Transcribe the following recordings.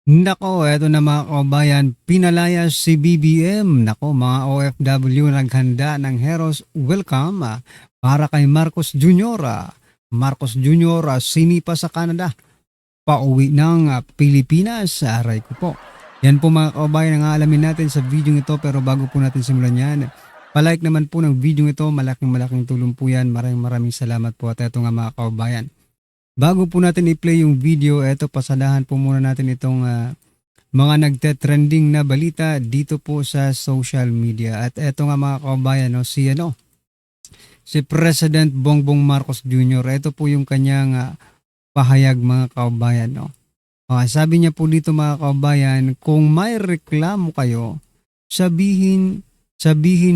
Nako, eto na mga kabayan, pinalaya si BBM. Nako, mga OFW naghanda ng Heroes Welcome para kay Marcos Jr. Marcos Jr. Sinipa sa Canada, pauwi ng Pilipinas. Aray ko po. Yan po mga kabayan ang aalamin natin sa video ito, pero bago po natin simulan yan, palike naman po ng video ito, malaking tulong po yan. Maraming salamat po at eto nga mga kabayan. Bago po natin i-play yung video, eto pasadahan po muna natin itong mga nagte-trending na balita dito po sa social media. At eto nga mga kabayan, no, si President Bongbong Marcos Jr. Ito po yung kanyang pahayag mga kabayan. No. Sabi niya po dito mga kabayan, kung may reklamo kayo, sabihin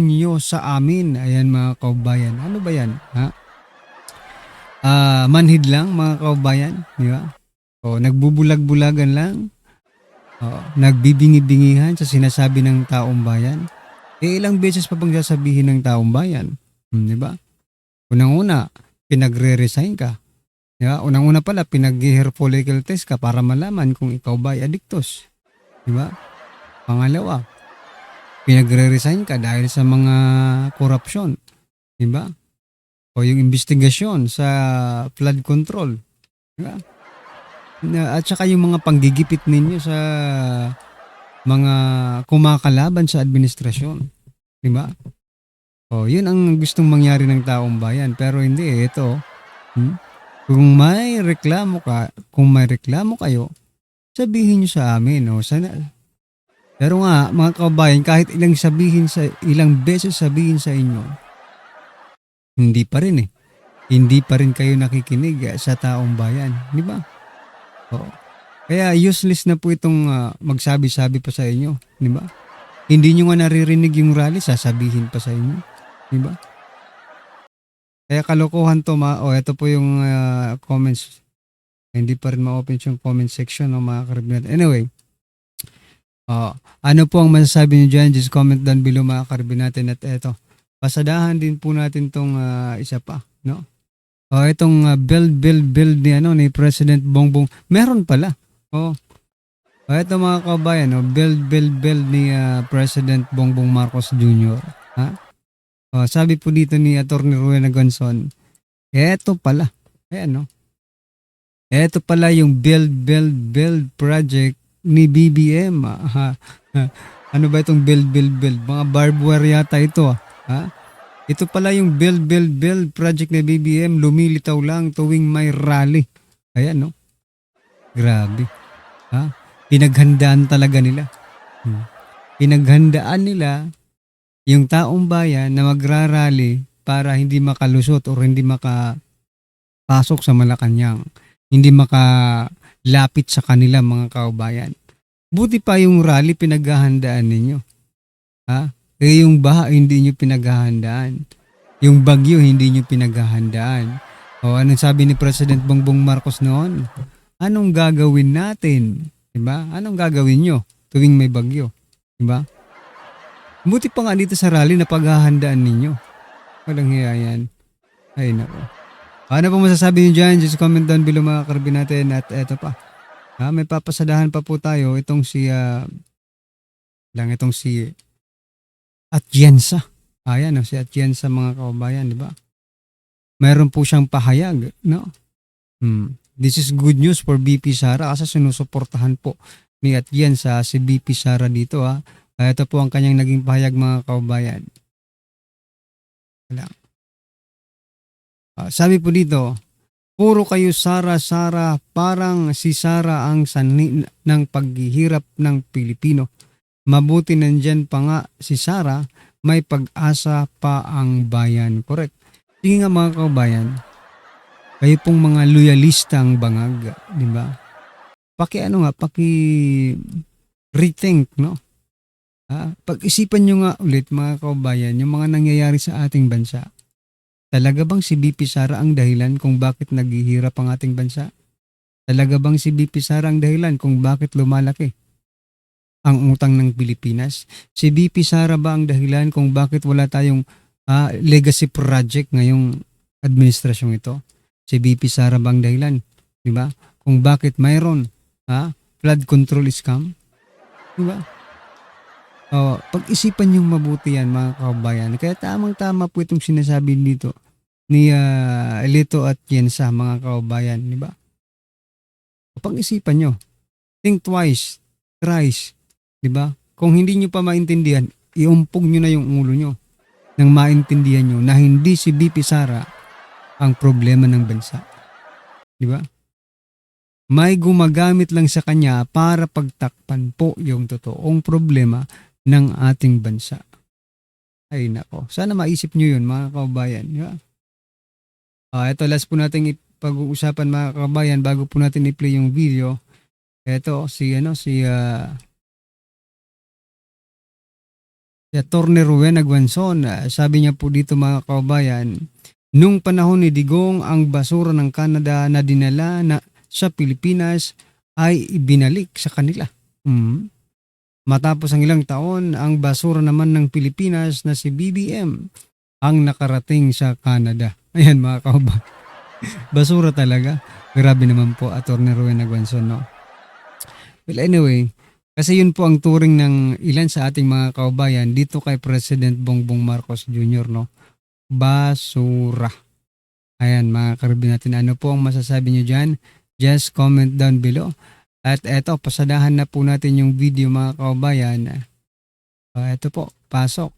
niyo sa amin. Ayan mga kabayan. Ano ba yan? Manhid lang mga kabayan, di ba? O nagbubulag-bulagan lang. O, nagbibingi-bingihan sa sinasabi ng taong bayan. Ilang beses pa bang sasabihin ng taong bayan? Di ba? Unang-una, pinagre-resign ka. Di ba? Unang-una pala, pinag-hair follicle test ka para malaman kung ikaw ba ay addictus. Di ba? Pangalawa, pinagre-resign ka dahil sa mga korupsyon. Di ba? O yung investigasyon sa flood control. Diba? At saka yung mga panggigipit ninyo sa mga kumakalaban sa administrasyon. Diba? O yun ang gustong mangyari ng taong bayan. Pero hindi, ito. Kung may reklamo kayo, sabihin nyo sa amin. O, pero nga, mga kabayan, kahit ilang beses sabihin sa inyo, hindi pa rin eh. Hindi pa rin kayo nakikinig sa taong bayan. Di ba? Oo. Kaya useless na po itong magsabi-sabi pa sa inyo. Di ba? Hindi nyo nga naririnig yung rally, sasabihin pa sa inyo. Di ba? Kaya kalokohan to ito po yung comments. Hindi pa rin ma-open yung comment section ng mga karibinat. Anyway, ano po ang masasabi nyo dyan? Just comment down below mga karibinatin at eto. Pasadahan din po natin tong isa pa, no? Itong build ni President Bongbong. Meron pala. Ito mga kabayan, no? Build ni President Bongbong Marcos Jr. Sabi po dito ni Attorney Rowena Gonzon, eto pala. Ayan, no? Eto pala yung build project ni BBM. Ano ba itong build? Mga barbed wire yata ito. Ito pala yung build project ni BBM, lumilitaw lang tuwing may rally. Ayan, no? Grabe. Pinaghandaan talaga nila. Pinaghandaan nila yung taong bayan na magrarally para hindi makalusot o hindi makapasok sa Malacanang. Hindi makalapit sa kanila mga kaubayan. Buti pa yung rally pinaghahandaan ninyo. Yung baha hindi nyo pinaghahandaan. Yung bagyo hindi nyo pinaghahandaan. Anong sabi ni President Bongbong Marcos noon? Anong gagawin natin? Diba? Anong gagawin nyo tuwing may bagyo? Diba? Buti pa nga dito sa rally na paghahandaan ninyo. Walang hiya yan. Ay nako. Ano pa masasabi nyo dyan? Just comment down below mga karbi natin. At eto pa. May papasadahan pa po tayo. Itong si Atienza. Ayan, si Atienza mga kabayan, di ba? Mayroon po siyang pahayag, no? This is good news for BP Sara kasi sinusuportahan po ni Atienza si BP Sara dito. Ito po ang kanyang naging pahayag mga kabayan. Sabi po dito, puro kayo Sara, parang si Sara ang sanhi ng paghihirap ng Pilipino. Mabuti nandyan pa nga si Sara, may pag-asa pa ang bayan. Correct. Sige nga mga kabayan, kayo pong mga loyalistang bangag, di ba? Paki rethink, no? Pag-isipan nyo nga ulit mga kabayan, yung mga nangyayari sa ating bansa. Talaga bang si BP Sara ang dahilan kung bakit naghihirap ang ating bansa? Talaga bang si BP Sara ang dahilan kung bakit lumalaki ang utang ng Pilipinas? Si BP Sara ba ang dahilan kung bakit wala tayong legacy project ngayong administrasyong ito? Si BP Sara ba ang dahilan? Di ba? Kung bakit mayroon flood control scam. Diba? Pag-isipan yung mabuti yan mga kababayan. Kaya tamang-tama po itong sinasabi dito ni Lito at Yensa mga kababayan. Diba? Pag-isipan nyo. Think twice, thrice. Diba? Kung hindi nyo pa maintindihan, iumpog nyo na yung ulo nyo nang maintindihan nyo na hindi si BP Sara ang problema ng bansa. Diba? May gumagamit lang sa kanya para pagtakpan po yung totoong problema ng ating bansa. Ay nako, sana maisip nyo yun mga kababayan. Diba? Ito last po natin pag-uusapan mga kababayan bago po natin i-play yung video. Ito si Attorney Ruben Aguanzon. Sabi niya po dito mga kababayan, nung panahon ni Digong ang basura ng Canada na dinala sa Pilipinas ay ibinalik sa kanila. Matapos ang ilang taon, ang basura naman ng Pilipinas na si BBM ang nakarating sa Canada. Ayan mga kababayan. Basura talaga. Grabe naman po, Attorney Ruben Aguanzon, no? Well anyway, kasi yun po ang turing ng ilan sa ating mga kababayan dito kay President Bongbong Marcos Jr., no? Basura. Ayan mga karibin natin, ano po ang masasabi nyo dyan? Just comment down below. At eto, pasadahan na po natin yung video mga kababayan. Eto po, pasok.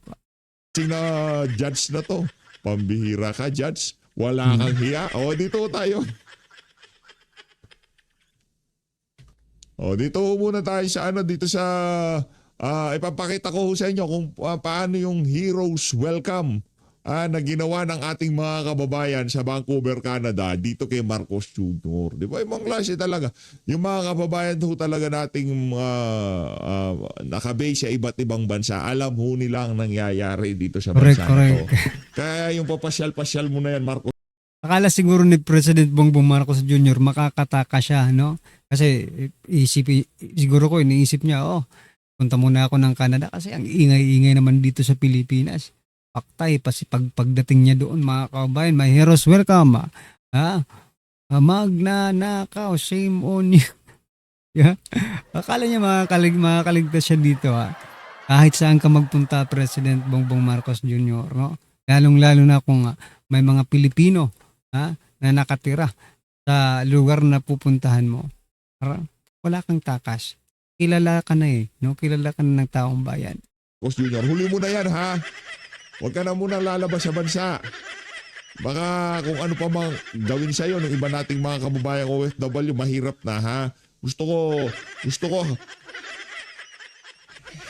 Na judge na to. Pambihira ka, judge. Wala kang hiya. Dito tayo. Dito muna tayo sa dito sa ipapakita ko sa inyo kung paano yung heroes welcome na ginawa ng ating mga kababayan sa Vancouver, Canada dito kay Marcos Jr. Di ba? Ibang klase talaga. Yung mga kababayan ho talaga nating nakabase sa iba't ibang bansa. Alam ho nila ang nangyayari dito sa bansa na to. Kaya yung papasyal-pasyal mo na yan, Marcos. Akala siguro ni President Bongbong Marcos Jr. makakataka siya, no? Kasi siguro ko iniisip niya, punta muna ako ng Canada kasi ang ingay-ingay naman dito sa Pilipinas. Paktay pa si pagdating niya doon mga kababayan, may heroes welcome. Magnanakaw, shame on you. Yeah. Akala niya makakaligtas siya dito. Kahit saan ka magpunta, President Bongbong Marcos Jr., no? Lalong-lalo na kung may mga Pilipino na nakatira sa lugar na pupuntahan mo. Wala kang takas. Kilala ka na no? Kilala ka na ng taong bayan. Marcos Jr., huli mo na yan ha. Huwag ka na muna lalabas sa bansa. Baka kung ano pa mang gawin sa'yo ng iba nating mga kababayang OFW, mahirap na ha. Gusto ko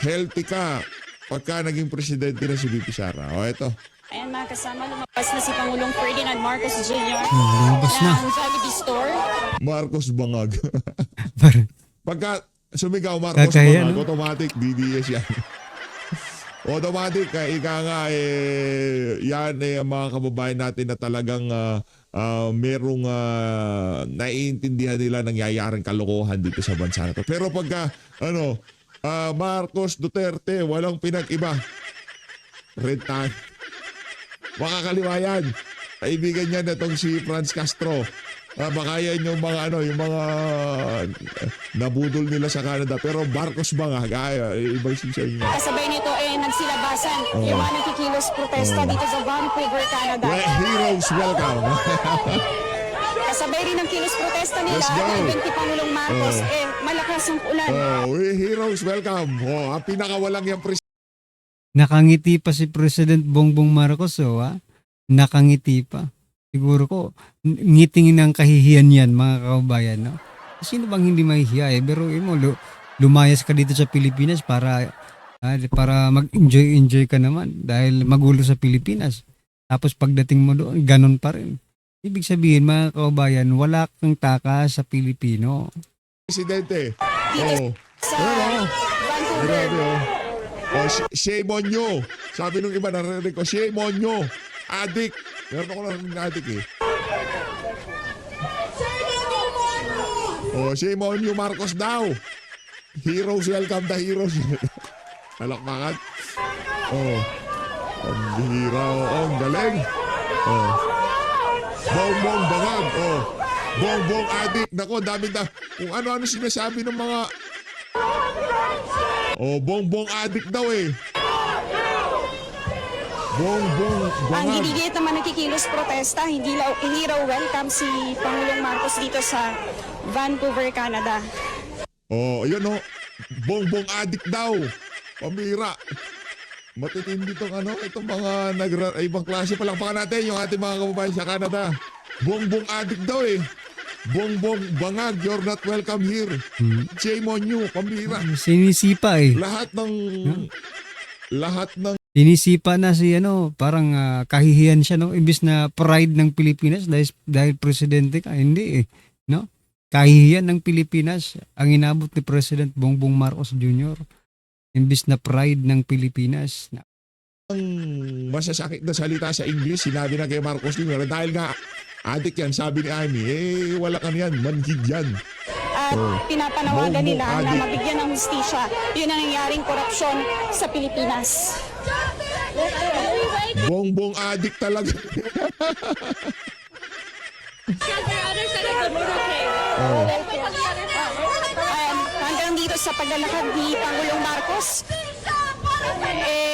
healthy ka pagka naging presidente na si BP Sara. Ito. Ayan mga kasama, lumabas na si Pangulong Ferdinand Marcos Jr. Lumabas na. ng Jollibee Store. Marcos Bangag. Pagka sumigaw Marcos Kakaya, Bangag, no? automatic DDS yan. Automatic, ika nga yan ang mga kababayan natin na talagang merong naiintindihan nila nangyayaring kalokohan dito sa bansa na to. Pero pagka Marcos Duterte, walang pinag-iba. Red tag. Makakaliwa yan. Kaibigan niya na itong si Franz Castro. Baka yan yung mga yung mga nabudol nila sa Canada. Pero Marcos Bangag, ibang siya niya. Kasabay nito nagsilabasan yung mga nakikilos protesta dito sa Vancouver, Canada. Heroes welcome. Kasabay rin ng kilos protesta nila at event ni Pangulong Marcos, malakas ang ulan. Heroes welcome. Ang pinakawalang yung Nakangiti pa si President Bongbong Marcos, nakangiti pa. Siguro ko, ngitingin ng kahihiyan yan, mga kababayan, no? Sino bang hindi mahihiya, Pero mo, lumayas ka dito sa Pilipinas para mag-enjoy ka naman dahil magulo sa Pilipinas. Tapos pagdating mo doon, ganun pa rin. Ibig sabihin, mga kababayan, wala kang taka sa Pilipino. presidente. Sa Vancouver. Shame on you. Sabi nung iba, narinig ko, shame on you. Adik. Meron ako narinig na adik shame on you, Marcos daw. Heroes welcome the heroes. Alakmakan. Ang bihira. Ang galing. Bongbong Bangag. Bongbong adik. Nako, dami na. Kung ano-ano sinasabi ng mga... Oh, bongbong adik daw eh. Bongbong Ang bangag. ginigit naman nakikilos protesta, hindi raw welcome si Pangulong Marcos dito sa Vancouver, Canada. Oh, yun oh. Bongbong adik daw. Pamira. Matitindi itong itong mga ibang klase. Palakpakan natin yung ating mga kababayan sa Canada. Bongbong adik daw eh. Bongbong bangag, you're not welcome here. Shame on you, pambira. Sinisipa eh. Lahat ng Sinisipa na si parang kahihiyan siya no, imbis na pride ng Pilipinas dahil presidente ka, hindi eh, no? Kahihiyan ng Pilipinas ang inabot ni President Bongbong Marcos Jr. Imbis na pride ng Pilipinas. masasakit na salita sa English, sinabi na kay Marcos Jr. Dahil nga, adik yan, sabi ni Amy, wala ka yan, manhid yan. At pinapanawagan Bongbong nila na adik. mabigyan ng hustisya yung nangyayaring korupsyon sa Pilipinas. Bongbong adik talaga. Hanggang dito sa paglalakad ni Pangulong Marcos,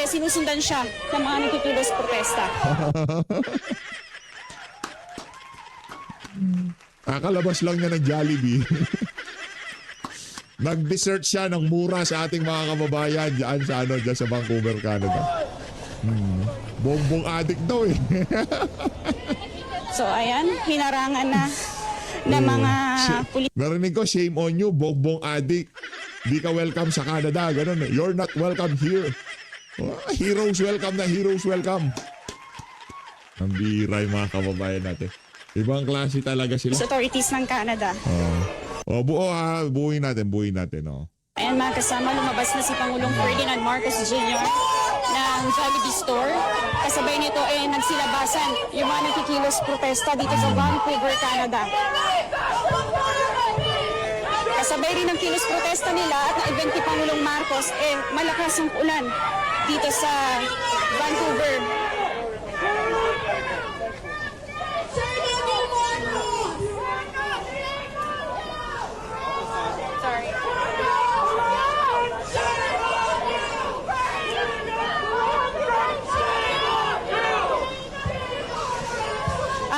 sinusundan siya ng mga nakikilos protesta. Kakalabas lang niya ng Jollibee. Nag-dessert siya ng mura sa ating mga kababayan dyan sa Vancouver, Canada. Bongbong adik daw eh. So ayan, hinarangan na ng mga pulis. Narinig ko, shame on you, bongbong adik. Di ka welcome sa Canada. Ganun eh. You're not welcome here. Heroes welcome na heroes welcome. Ang bira yung mga kababayan natin. Ibang klase talaga sila. Authorities ng Canada. Buuin natin. Ayan mga kasama, lumabas na si Pangulong Ferdinand Marcos Jr. ng Jollibee store. Kasabay nito nagsilabasan yung mga nakikilos protesta dito sa Vancouver, Canada. Kasabay rin ng kilos protesta nila at na-event ni Pangulong Marcos, malakas ang ulan dito sa Vancouver.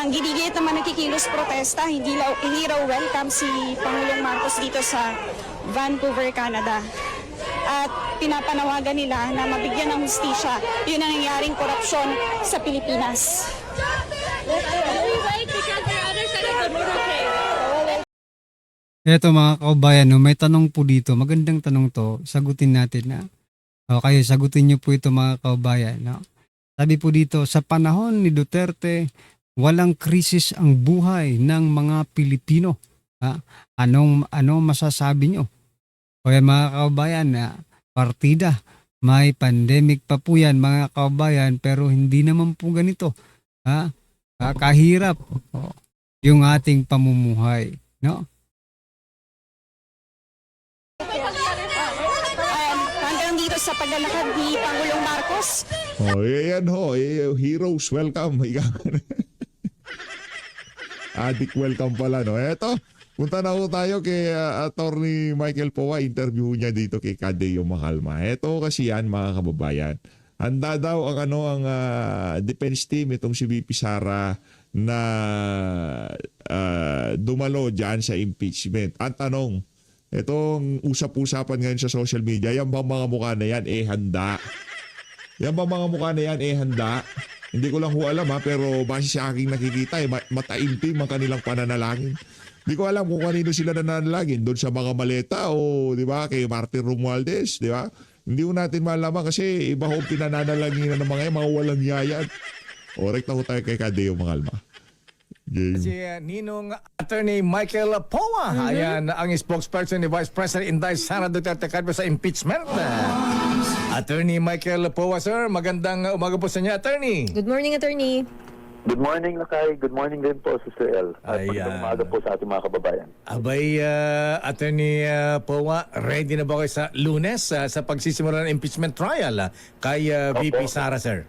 Ang ginigit naman nakikilos protesta, hindi raw welcome si Pangulong Marcos dito sa Vancouver, Canada. At pinapanawagan nila na mabigyan ng hustisya yung nangyayaring korupsyon sa Pilipinas. Eto mga kaubayan, no, may tanong po dito. Magandang tanong to. Sagutin natin na. Okay, sagutin niyo po ito mga kaubayan. No? Sabi po dito, sa panahon ni Duterte, walang krisis ang buhay ng mga Pilipino. Anong masasabi niyo? Okay mga kaubayan, partida, may pandemic pa po yan mga kaubayan, pero hindi naman po ganito. Kahirap yung ating pamumuhay. No? Hanggang dito sa paglalakad ni Pangulong Marcos, Yan ho. Heroes welcome. Adik welcome pala, no? Eto, punta na ho tayo kay Attorney Michael Powa. Interview niya dito kay Kadeo Makalma. Eto kasi yan, mga kababayan. Handa daw ang defense team, itong si VP Sara, na dumalo dyan sa impeachment. Ang tanong, itong usap-usapan ngayon sa social media, yan bang mga mukha na yan, handa? Yan bang mga mukha na yan, handa? Hindi ko lang ho alam pero base sa aking nakikita mataimtim ang kanilang pananalangin. Hindi ko alam kung kanino sila nananalangin, doon sa mga maleta o di ba kay Martin Romualdez, di ba? Hindi ko natin malaman kasi iba ho pinananalangin ng mga walang yayan. Orek na ho tayo kay Kadeo Makalma. Game. Si Ninong Attorney Michael Powa. Ayan ang spokesperson ni Vice President Inday Sara Duterte Carpio sa impeachment. Attorney Michael Powa, sir. Magandang umaga po sa inyo, Attorney. Good morning, attorney. Good morning, Lakay. Good morning din po, Sister El. At magandang umaga po sa ating mga kababayan. Abay, Attorney Powa, ready na ba kayo sa Lunes sa pagsisimula ng impeachment trial kay VP Sara, sir?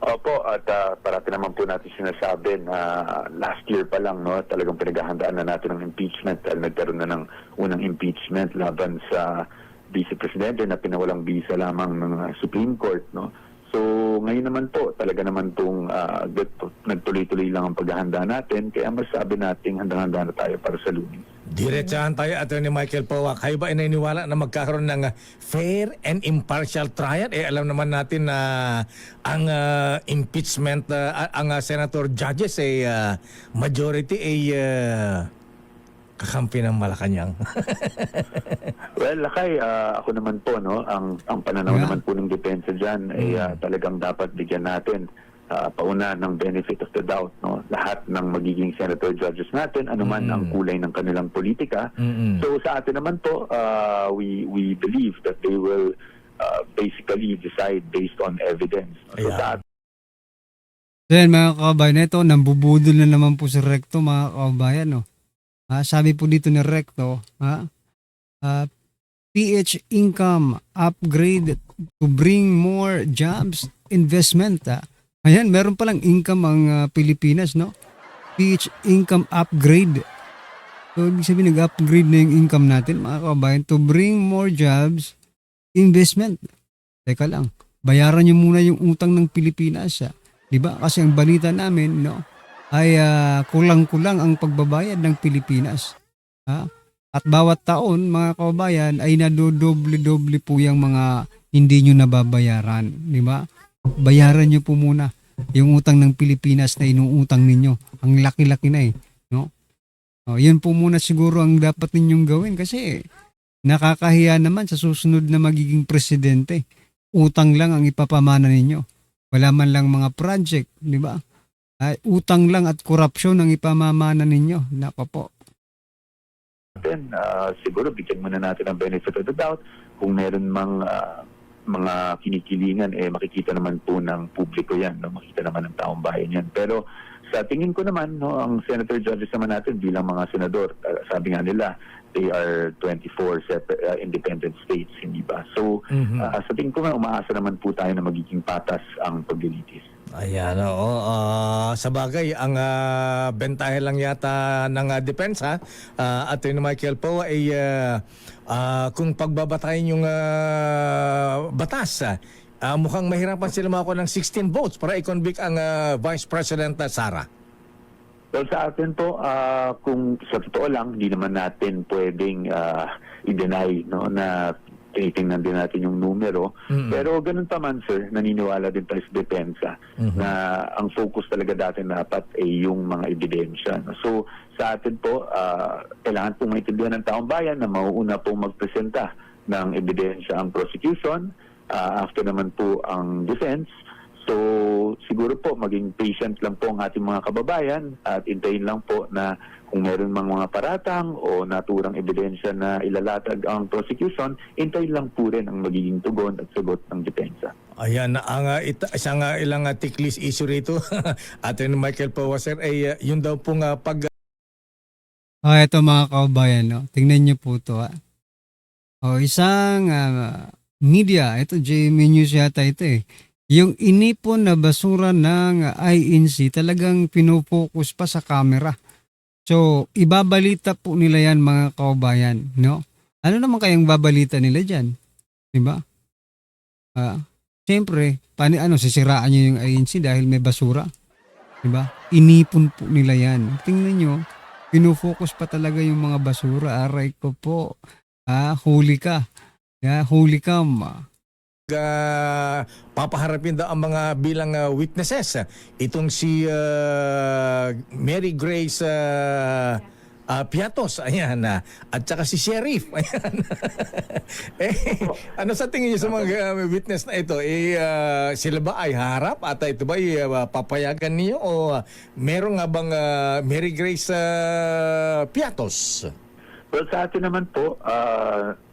Opo, at parati naman po natin sinasabi na last year pa lang, no, talagang pinaghahandaan na natin ng impeachment dahil nagkaroon na ng unang impeachment laban sa Vice Presidente na pinawalang bisa lamang ng Supreme Court, no. So ngayon naman po, talaga naman itong nagtuloy-tuloy lang ang paghahanda natin, kaya masabi natin handang-handa na tayo para sa Lunes. Diretsahan tayo, Attorney Michael Powa. Kayo ba ay naniniwala na magkakaroon ng fair and impartial trial? Alam naman natin na ang impeachment, ang senator judges ay majority ay kakampi ng Malacanang. Well, Lakay, ako naman po, no, ang pananaw Yeah. naman po ng depensa dyan ay talagang dapat bigyan natin pauna ng benefit of the doubt, no, lahat ng magiging senator judges natin, anuman ang kulay ng kanilang politika. So sa atin naman po, we believe that they will basically decide based on evidence. So Yeah. sa atin, Then mga kabayan, ito, nambubudol na naman po si Recto mga kabayan. No? Sabi po dito ni Recto, PH income upgrade to bring more jobs, investment. Ayan, meron palang income ang Pilipinas, no? PH income upgrade. So, ibig sabihin, nag-upgrade na yung income natin, mga kabayan, to bring more jobs, investment. Teka lang, bayaran nyo muna yung utang ng Pilipinas. Diba? Kasi ang balita namin, no, ay kulang-kulang ang pagbabayad ng Pilipinas. At bawat taon, mga kababayan, ay nadodoble-doble po yung mga hindi nyo nababayaran. Diba? Bayaran nyo po muna yung utang ng Pilipinas na inuutang ninyo. Ang laki-laki na no? Yun po muna siguro ang dapat ninyong gawin kasi nakakahiya naman sa susunod na magiging presidente. Utang lang ang ipapamana ninyo. Wala man lang mga project, di ba? Utang lang at korupsyon ang ipamamana ninyo. Nako po. siguro bigyan muna natin ng benefit of the doubt. Kung meron mga kinikilingan, makikita naman po ng publiko yan, no? Makikita naman ng taong bayan yan. Pero sa tingin ko naman, no, ang senator judges naman natin bilang mga senador, sabi nga nila, they are 24 independent states, hindi ba? So, sa tingin ko nga, umaasa naman po tayo na magiging patas ang paglilitis. Ayan, oo. Sa bagay, ang bentahe lang yata ng depensa, Attorney Michael Powa, ay kung pagbabatayin yung batas, mukhang mahirapan sila makakuha ng 16 votes para i-convict ang Vice President Sara. Well, sa atin po, kung sa totoo lang, hindi naman natin pwedeng i-deny, no, na tinitingnan din natin yung numero. Pero ganun pa man, sir, naniniwala din tayo sa depensa na ang focus talaga dati dapat ay yung mga ebidensya. So, sa atin po, kailangan pong maintindihan ng taong bayan na mauuna pong magpresenta ng ebidensya ang prosecution, after naman po ang defense. So, siguro po, maging patient lang po ang ating mga kababayan at intayin lang po na kung meron mga paratang o naturang ebidensya na ilalatag ang prosecution, intayin lang po rin ang magiging tugon at sagot ng depensa. Ayan, ang isang ilang ticklish issue rito, Attorney Michael Powa, sir, ay yun daw pong Ito mga kababayan, no? Tingnan niyo po ito. Isang media, ito JMA News yata ito Yung inipon na basura ng INC talagang pinofocus pa sa camera. So, ibabalita po nila yan mga kababayan, no? Ano naman kayang babalita nila dyan? Diba? Siyempre, sisiraan nyo yung INC dahil may basura? Diba? Inipon po nila yan. Tingnan nyo, pinofocus pa talaga yung mga basura. Aray ko po. Huli ka. Huli ka, papaharapin daw ang mga bilang witnesses. Itong si Mary Grace Piatos, ayan, at saka si Sheriff, ayan. Ano sa tingin niyo sa mga witness na ito? Sila ba ay harap at ito ba ay papayagan niyo o meron nga bang Mary Grace Piatos? Well, sa atin naman po,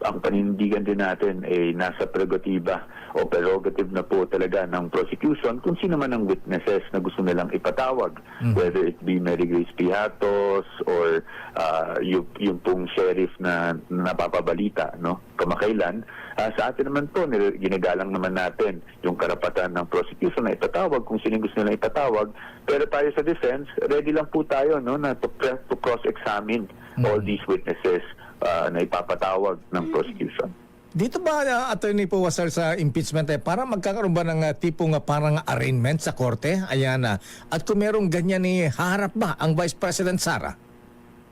ang panindigan din natin ay nasa prerogative o prerogative na po talaga ng prosecution kung sino man ang witnesses na gusto nilang ipatawag. Whether it be Mary Grace Piatos or yung pong sheriff na napapabalita, no? Kamakailan. Sa atin naman po, ginagalang naman natin yung karapatan ng prosecution na ipatawag kung sino gusto nilang ipatawag. Pero tayo sa defense, ready lang po tayo, no, na to cross-examine all these witnesses na ipapatawag ng prosecution. Dito ba, Attorney Powa, sir, sa impeachment, para magkakaroon ba ng tipong parang arraignment sa korte? Ayan na. At kung merong ganyan, haharap ba ang Vice President Sara?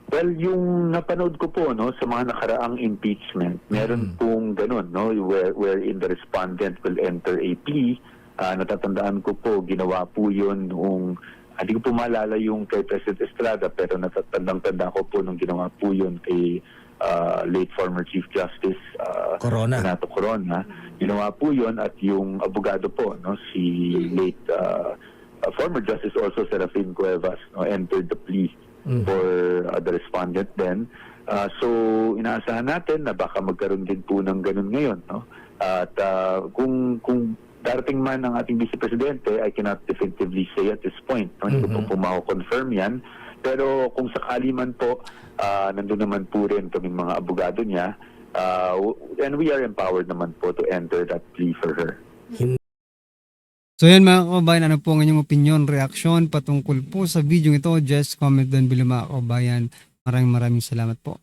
Well, yung napanood ko po, no, sa mga nakaraang impeachment, meron pong ganun, no, wherein the respondent will enter a plea. Natatandaan ko po, ginawa po yun noong, hindi ko po maalala yung kay President Estrada, pero natatandang-tanda ko po nung ginawa po yun kay late former Chief Justice Corona. Renato Corona. Ginawa po yun at yung abogado po, no, si late former Justice also Serafin Cuevas, no, entered the plea for the respondent then. So inaasahan natin na baka magkaroon din po ng ganun ngayon, no? At kung darating man ang ating Vice Presidente, I cannot definitively say at this point. No? Hindi ko po mako-confirm yan. Pero kung sakali man po, nandun naman po rin kaming mga abogado niya, and we are empowered naman po to enter that plea for her. So yan mga kababayan, ano po ang inyong opinion, reaksyon patungkol po sa video ito? Just comment down below mga kababayan. Maraming salamat po.